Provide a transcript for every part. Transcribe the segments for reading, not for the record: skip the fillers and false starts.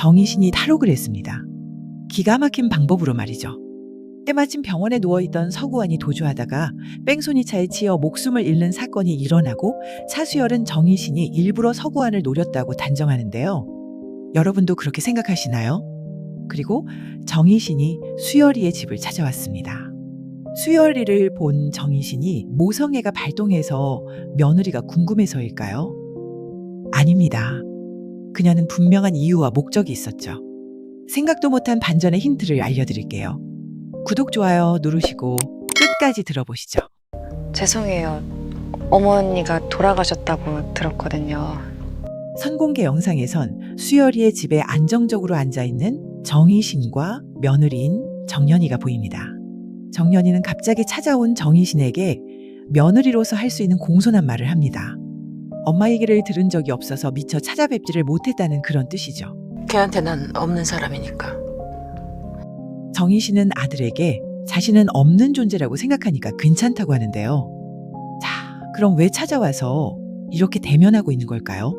정희신이 탈옥을 했습니다. 기가 막힌 방법으로 말이죠. 때마침 병원에 누워있던 서구환이 도주하다가 뺑소니 차에 치여 목숨을 잃는 사건이 일어나고 차수열은 정희신이 일부러 서구환을 노렸다고 단정하는데요. 여러분도 그렇게 생각하시나요? 그리고 정희신이 수열이의 집을 찾아왔습니다. 수열이를 본 정희신이 모성애가 발동해서 며느리가 궁금해서일까요? 아닙니다. 그녀는 분명한 이유와 목적이 있었죠. 생각도 못한 반전의 힌트를 알려드릴게요. 구독, 좋아요 누르시고 끝까지 들어보시죠. 죄송해요. 어머니가 돌아가셨다고 들었거든요. 선공개 영상에선 수열이의 집에 안정적으로 앉아있는 정희신과 며느리인 정연이가 보입니다. 정연이는 갑자기 찾아온 정희신에게 며느리로서 할 수 있는 공손한 말을 합니다. 엄마 얘기를 들은 적이 없어서 미처 찾아뵙지를 못했다는 그런 뜻이죠. 걔한테 난 없는 사람이니까. 정희신은 아들에게 자신은 없는 존재라고 생각하니까 괜찮다고 하는데요. 자, 그럼 왜 찾아와서 이렇게 대면하고 있는 걸까요?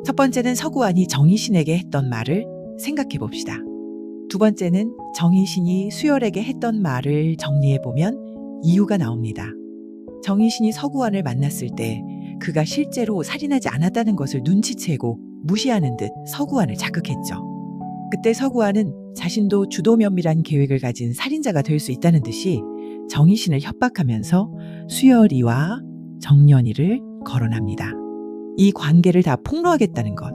첫 번째는 서구환이 정희신에게 했던 말을 생각해 봅시다. 두 번째는 정희신이 수열에게 했던 말을 정리해보면 이유가 나옵니다. 정희신이 서구환을 만났을 때 그가 실제로 살인하지 않았다는 것을 눈치채고 무시하는 듯 서구환을 자극했죠. 그때 서구환은 자신도 주도 면밀한 계획을 가진 살인자가 될 수 있다는 듯이 정희신을 협박하면서 수열이와 정연이를 거론합니다. 이 관계를 다 폭로하겠다는 것.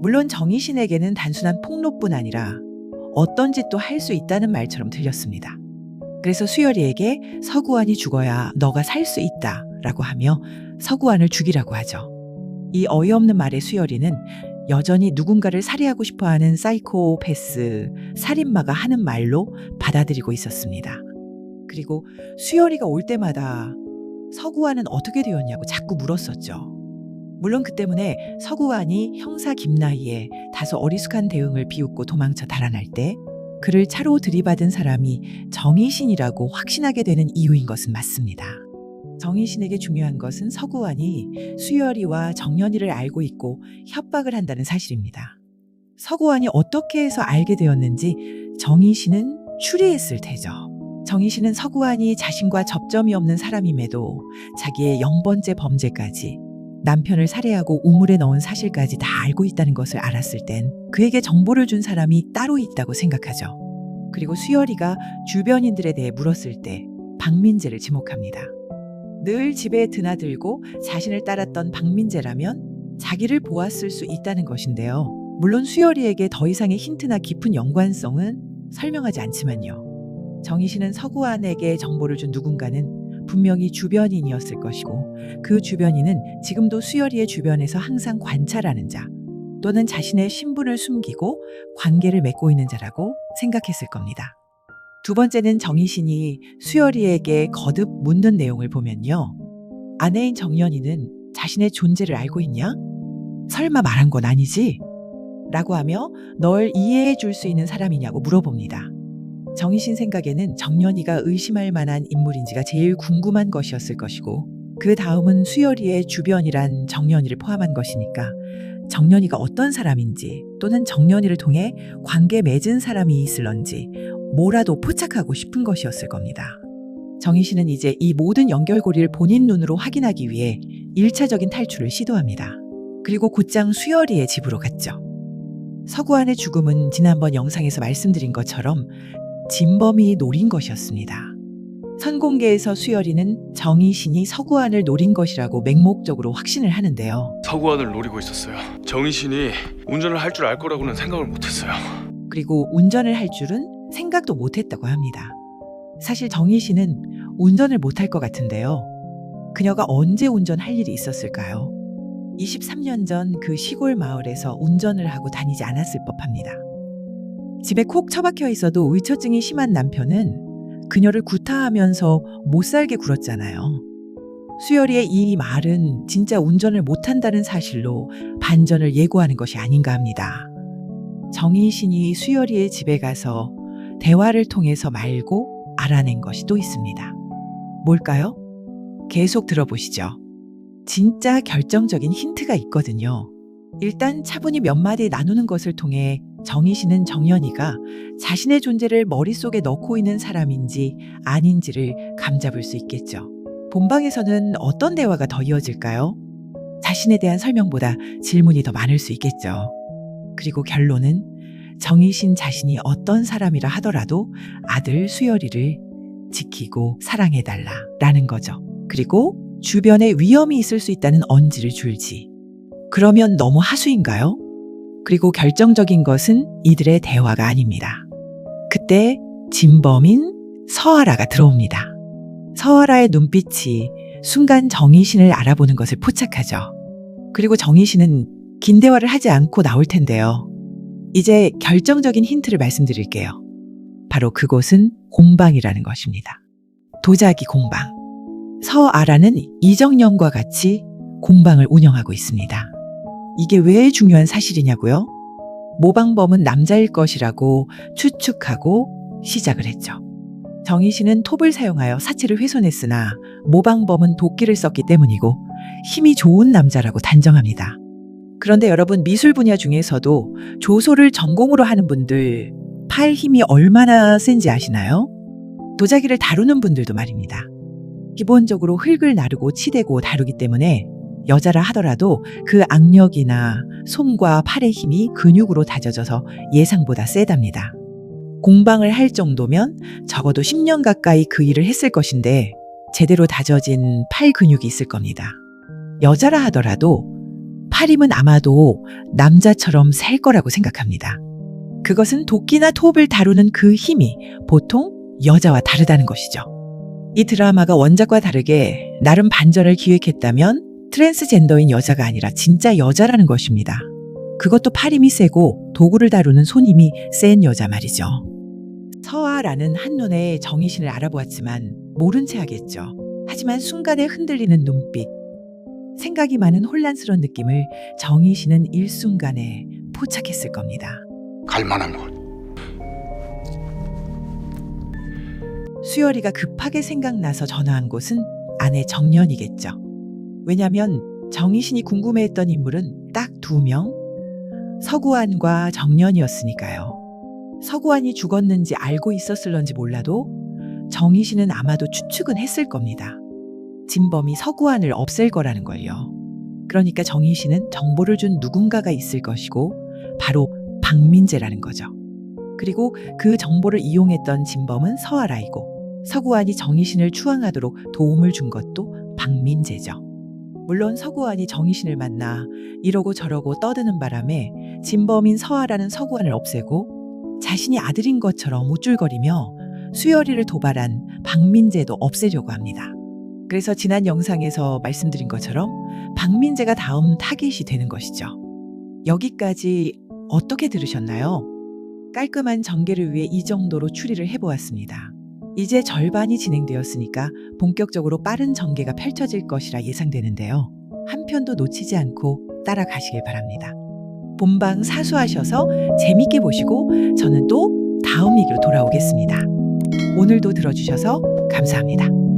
물론 정희신에게는 단순한 폭로뿐 아니라 어떤 짓도 할 수 있다는 말처럼 들렸습니다. 그래서 수열이에게 서구환이 죽어야 너가 살 수 있다 라고 하며 서구환을 죽이라고 하죠. 이 어이없는 말에 수열이는 여전히 누군가를 살해하고 싶어하는 사이코패스, 살인마가 하는 말로 받아들이고 있었습니다. 그리고 수열이가 올 때마다 서구환은 어떻게 되었냐고 자꾸 물었었죠. 물론 그 때문에 서구환이 형사 김나희의 다소 어리숙한 대응을 비웃고 도망쳐 달아날 때 그를 차로 들이받은 사람이 정희신이라고 확신하게 되는 이유인 것은 맞습니다. 정희신에게 중요한 것은 서구환이 수열이와 정연이를 알고 있고 협박을 한다는 사실입니다. 서구환이 어떻게 해서 알게 되었는지 정희신은 추리했을 테죠. 정희신은 서구환이 자신과 접점이 없는 사람임에도 자기의 0번째 범죄까지 남편을 살해하고 우물에 넣은 사실까지 다 알고 있다는 것을 알았을 땐 그에게 정보를 준 사람이 따로 있다고 생각하죠. 그리고 수열이가 주변인들에 대해 물었을 때 박민재를 지목합니다. 늘 집에 드나들고 자신을 따랐던 박민재라면 자기를 보았을 수 있다는 것인데요. 물론 수열이에게 더 이상의 힌트나 깊은 연관성은 설명하지 않지만요. 정희신은 서구환에게 정보를 준 누군가는 분명히 주변인이었을 것이고 그 주변인은 지금도 수열이의 주변에서 항상 관찰하는 자 또는 자신의 신분을 숨기고 관계를 맺고 있는 자라고 생각했을 겁니다. 두 번째는 정희신이 수열이에게 거듭 묻는 내용을 보면요. 아내인 정연이는 자신의 존재를 알고 있냐? 설마 말한 건 아니지? 라고 하며 널 이해해 줄 수 있는 사람이냐고 물어봅니다. 정희신 생각에는 정연이가 의심할 만한 인물인지가 제일 궁금한 것이었을 것이고 그 다음은 수열이의 주변이란 정연이를 포함한 것이니까 정연이가 어떤 사람인지 또는 정연이를 통해 관계 맺은 사람이 있을런지 뭐라도 포착하고 싶은 것이었을 겁니다. 정희신은 이제 이 모든 연결고리를 본인 눈으로 확인하기 위해 1차적인 탈출을 시도합니다. 그리고 곧장 수열이의 집으로 갔죠. 서구환의 죽음은 지난번 영상에서 말씀드린 것처럼 진범이 노린 것이었습니다. 선공개에서 수열이는 정희신이 서구환을 노린 것이라고 맹목적으로 확신을 하는데요. 서구환을 노리고 있었어요. 정희신이 운전을 할 줄 알 거라고는 생각을 못했어요. 그리고 운전을 할 줄은 생각도 못했다고 합니다. 사실 정희신은 운전을 못할 것 같은데요. 그녀가 언제 운전할 일이 있었을까요? 23년 전 그 시골 마을에서 운전을 하고 다니지 않았을 법합니다. 집에 콕 처박혀 있어도 의처증이 심한 남편은 그녀를 구타하면서 못살게 굴었잖아요. 수열이의 이 말은 진짜 운전을 못한다는 사실로 반전을 예고하는 것이 아닌가 합니다. 정희신이 수열이의 집에 가서 대화를 통해서 말고 알아낸 것이 또 있습니다. 뭘까요? 계속 들어보시죠. 진짜 결정적인 힌트가 있거든요. 일단 차분히 몇 마디 나누는 것을 통해 정희 씨는 정연이가 자신의 존재를 머릿속에 넣고 있는 사람인지 아닌지를 감잡을 수 있겠죠. 본방에서는 어떤 대화가 더 이어질까요? 자신에 대한 설명보다 질문이 더 많을 수 있겠죠. 그리고 결론은 정희신 자신이 어떤 사람이라 하더라도 아들 수열이를 지키고 사랑해달라 라는 거죠. 그리고 주변에 위험이 있을 수 있다는 언지를 줄지. 그러면 너무 하수인가요? 그리고 결정적인 것은 이들의 대화가 아닙니다. 그때 진범인 서아라가 들어옵니다. 서아라의 눈빛이 순간 정희신을 알아보는 것을 포착하죠. 그리고 정희신은 긴 대화를 하지 않고 나올 텐데요. 이제 결정적인 힌트를 말씀드릴게요. 바로 그곳은 공방이라는 것입니다. 도자기 공방. 서아라는 이정영과 같이 공방을 운영하고 있습니다. 이게 왜 중요한 사실이냐고요? 모방범은 남자일 것이라고 추측하고 시작을 했죠. 정희 씨는 톱을 사용하여 사체를 훼손했으나 모방범은 도끼를 썼기 때문이고 힘이 좋은 남자라고 단정합니다. 그런데 여러분, 미술 분야 중에서도 조소를 전공으로 하는 분들 팔 힘이 얼마나 센지 아시나요? 도자기를 다루는 분들도 말입니다. 기본적으로 흙을 나르고 치대고 다루기 때문에 여자라 하더라도 그 악력이나 손과 팔의 힘이 근육으로 다져져서 예상보다 세답니다. 공방을 할 정도면 적어도 10년 가까이 그 일을 했을 것인데 제대로 다져진 팔 근육이 있을 겁니다. 여자라 하더라도 팔 힘은 아마도 남자처럼 셀 거라고 생각합니다. 그것은 도끼나 톱을 다루는 그 힘이 보통 여자와 다르다는 것이죠. 이 드라마가 원작과 다르게 나름 반전을 기획했다면 트랜스젠더인 여자가 아니라 진짜 여자라는 것입니다. 그것도 팔 힘이 세고 도구를 다루는 손 힘이 센 여자 말이죠. 서아라는 한눈에 정희신을 알아보았지만 모른 채 하겠죠. 하지만 순간에 흔들리는 눈빛, 생각이 많은 혼란스러운 느낌을 정희신은 일순간에 포착했을 겁니다. 갈만한 곳. 수열이가 급하게 생각나서 전화한 곳은 아내 정연이겠죠. 왜냐하면 정희신이 궁금해했던 인물은 딱 2명, 서구환과 정연이었으니까요. 서구환이 죽었는지 알고 있었을런지 몰라도 정희신은 아마도 추측은 했을 겁니다. 진범이 서구환을 없앨 거라는 걸요. 그러니까 정희신은 정보를 준 누군가가 있을 것이고 바로 박민재라는 거죠. 그리고 그 정보를 이용했던 진범은 서아라이고 서구환이 정희신을 추앙하도록 도움을 준 것도 박민재죠. 물론 서구환이 정희신을 만나 이러고 저러고 떠드는 바람에 진범인 서아라는 서구환을 없애고 자신이 아들인 것처럼 우쭐거리며 수열이를 도발한 박민재도 없애려고 합니다. 그래서 지난 영상에서 말씀드린 것처럼 박민재가 다음 타겟이 되는 것이죠. 여기까지 어떻게 들으셨나요? 깔끔한 전개를 위해 이 정도로 추리를 해보았습니다. 이제 절반이 진행되었으니까 본격적으로 빠른 전개가 펼쳐질 것이라 예상되는데요. 한 편도 놓치지 않고 따라가시길 바랍니다. 본방 사수하셔서 재밌게 보시고 저는 또 다음 얘기로 돌아오겠습니다. 오늘도 들어주셔서 감사합니다.